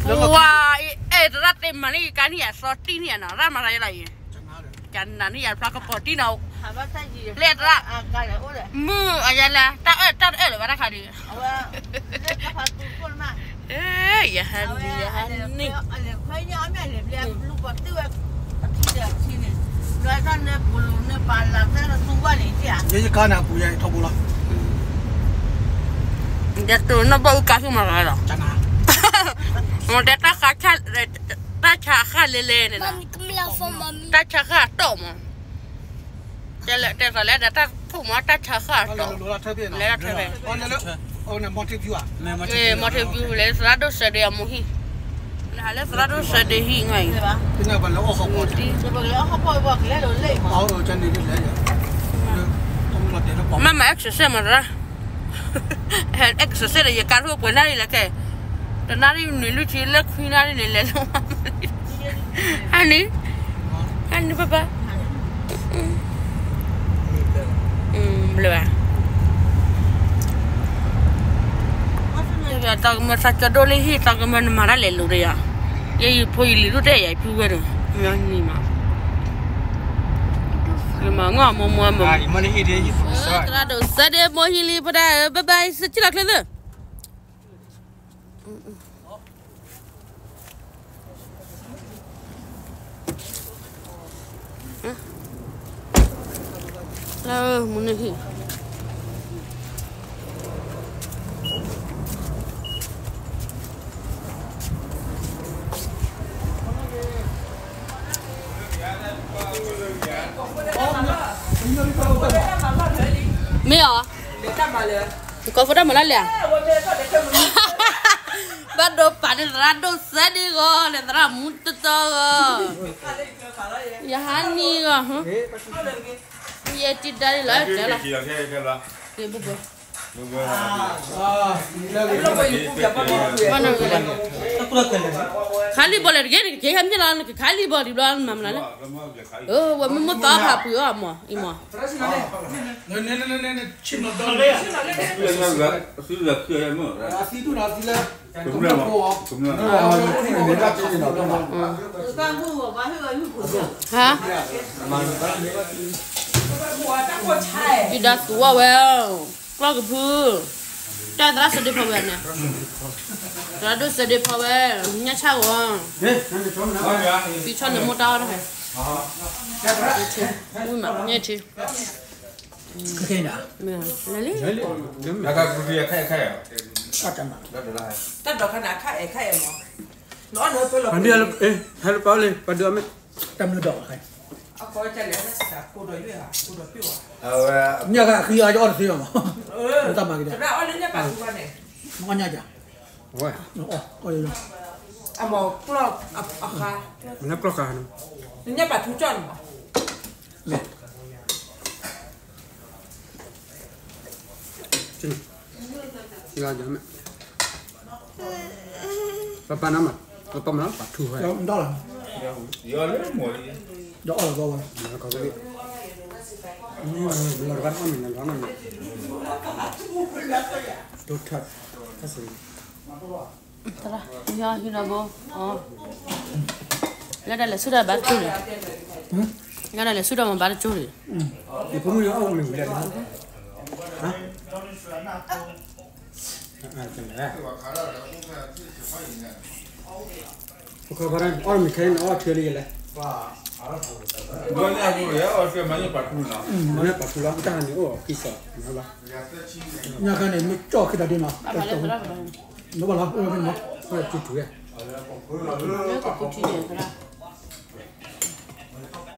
Wah, rat mani kan ya sorti ni na, rat mana lagi? Jangan ni ya plak poti nau. Lihat rat. Mu aja lah, tak mana kali. Ya hani. Jadi kan aku ya itu bola. Jatuh, nak bau kasih mana lah? Jangan. Mau datang kaca, kaca lele ni lah. Tak cakap tau mah. Dia datang cuma tak cakap tau. Lele terbe. Oh, nak Monteview ah? Monteview lele seradu sedih amuhi. Lele seradu sedih hingai. Kenapa balik oh apa? Oh, jadi ni lele. Mama exercise mana? Exercise ya karu pun nari lah ke. Dan nari ni lucu lah, kui nari ni lele. Hani papa. Belum. Ya tak masa cadole hi tak mana marah lelu dia. Ye poi liru dia ya puwer. Ni mah. Mana mau. Mana ini dia? Terado sedih mau hili pada bye secilak lelu. Lah, mana hi? Mia? Kau sudah mana lihat? Baru pada rado sedih kau, lentera muntah kau. Ya hani kau. Ya tidak lah, jalan. Ya bukan. Mana boleh? Kali boleh gini, kaya kami jalan, kali boleh jalan mana lah? Oh, wah mau tahu apa ya, ama. Nenek, cina dah. Sudah kaya mu. Nasi tu nasi lah. Hah? Tidak tua well. Kalau kebu, jangan terasa sedih pawelnya. Terlalu sedih pawel, nya cawan. Bicara nemu tahu dah. Nya cie. Kena. Lali. Agak berbeza kayak. Macam mana? Tak dah kena kai mo. Nó nữa tôi là. Dia hello Paul, pada amet. Tam lu dah kan. Aku cakap dia nak cô đòi dia, cô đòi piu. Ni agak kaya aja orang siapa? Tam lagi dah. Sebab orang ni pas bukan ni. Makanya aja. Wah. Oh iya. Amo klok akha. Mana klok kan? Ni pas tujuan. Sini. Sila aja amet. Papa nama? Papa mana? Patu. Ya, dah lah. Ya, le mau. Dah lah kau. Mana kau beli? Ini belar kan kami nak bangun. Tuhat. Kasih. Tara, ya hinabo. Oh. Lada sudah baru ni. Lada sudah mau baru ni. Ibu mu ya awak minggu dah. Hah? Kabaran orang mikain awak ceri lah. Bukan aku ya, orang mana patu na. Mana patu lah kita ni oh kisah. Mana? Ni kan ni cok kita di mana. Nampak lah, ni mana? Oh cucu ya. Dia kau cuci dia, tara.